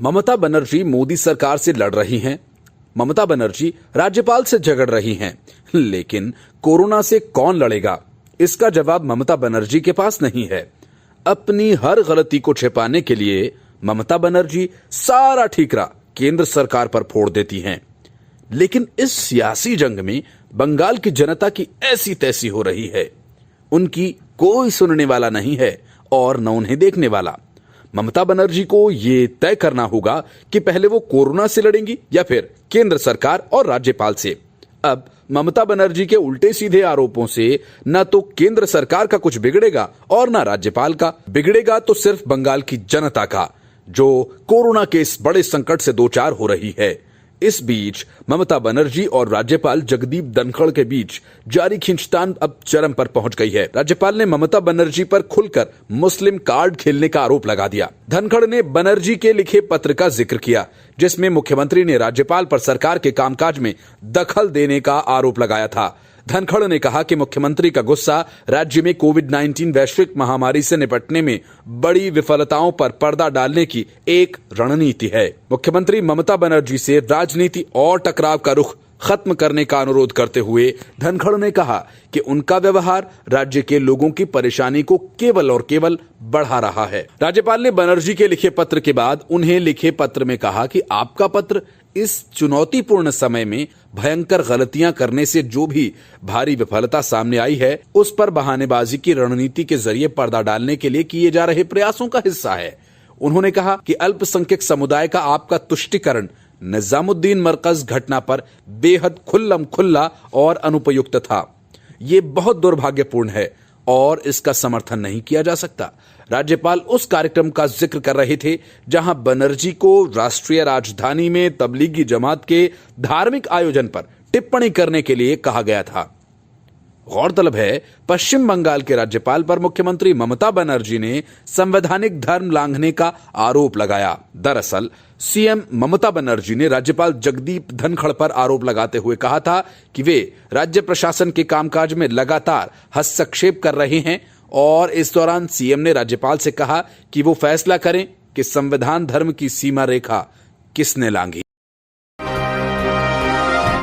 ममता बनर्जी मोदी सरकार से लड़ रही हैं। ममता बनर्जी राज्यपाल से झगड़ रही हैं, लेकिन कोरोना से कौन लड़ेगा, इसका जवाब ममता बनर्जी के पास नहीं है। अपनी हर गलती को छिपाने के लिए ममता बनर्जी सारा ठीकरा केंद्र सरकार पर फोड़ देती हैं। लेकिन इस सियासी जंग में बंगाल की जनता की ऐसी तैसी हो रही है। उनकी कोई सुनने वाला नहीं है और न उन्हें देखने वाला। ममता बनर्जी को यह तय करना होगा कि पहले वो कोरोना से लड़ेंगी या फिर केंद्र सरकार और राज्यपाल से। अब ममता बनर्जी के उल्टे सीधे आरोपों से न तो केंद्र सरकार का कुछ बिगड़ेगा और न राज्यपाल का। बिगड़ेगा तो सिर्फ बंगाल की जनता का, जो कोरोना के इस बड़े संकट से दो चार हो रही है। इस बीच ममता बनर्जी और राज्यपाल जगदीप धनखड़ के बीच जारी खींचतान अब चरम पर पहुंच गई है। राज्यपाल ने ममता बनर्जी पर खुलकर मुस्लिम कार्ड खेलने का आरोप लगा दिया। धनखड़ ने बनर्जी के लिखे पत्र का जिक्र किया, जिसमें मुख्यमंत्री ने राज्यपाल पर सरकार के कामकाज में दखल देने का आरोप लगाया था। धनखड़ ने कहा कि मुख्यमंत्री का गुस्सा राज्य में कोविड-19 वैश्विक महामारी से निपटने में बड़ी विफलताओं पर पर्दा डालने की एक रणनीति है। मुख्यमंत्री ममता बनर्जी से राजनीति और टकराव का रुख खत्म करने का अनुरोध करते हुए धनखड़ ने कहा कि उनका व्यवहार राज्य के लोगों की परेशानी को केवल और केवल बढ़ा रहा है। राज्यपाल ने बनर्जी के लिखे पत्र के बाद उन्हें लिखे पत्र में कहा कि आपका पत्र इस चुनौतीपूर्ण समय में भयंकर गलतियां करने से जो भी भारी विफलता सामने आई है, उस पर बहानेबाजी की रणनीति के जरिए पर्दा डालने के लिए किए जा रहे प्रयासों का हिस्सा है। उन्होंने कहा कि अल्पसंख्यक समुदाय का आपका तुष्टीकरण निजामुद्दीन मरकज घटना पर बेहद खुल्लम खुल्ला और अनुपयुक्त था। ये बहुत दुर्भाग्यपूर्ण है और इसका समर्थन नहीं किया जा सकता। राज्यपाल उस कार्यक्रम का जिक्र कर रहे थे जहां बनर्जी को राष्ट्रीय राजधानी में तबलीगी जमात के धार्मिक आयोजन पर टिप्पणी करने के लिए कहा गया था। गौरतलब है, पश्चिम बंगाल के राज्यपाल पर मुख्यमंत्री ममता बनर्जी ने संवैधानिक धर्म लांघने का आरोप लगाया। दरअसल सीएम ममता बनर्जी ने राज्यपाल जगदीप धनखड़ पर आरोप लगाते हुए कहा था कि वे राज्य प्रशासन के कामकाज में लगातार हस्तक्षेप कर रहे हैं और इस दौरान सीएम ने राज्यपाल से कहा कि वो फैसला करें कि संविधान धर्म की सीमा रेखा किसने लांघी।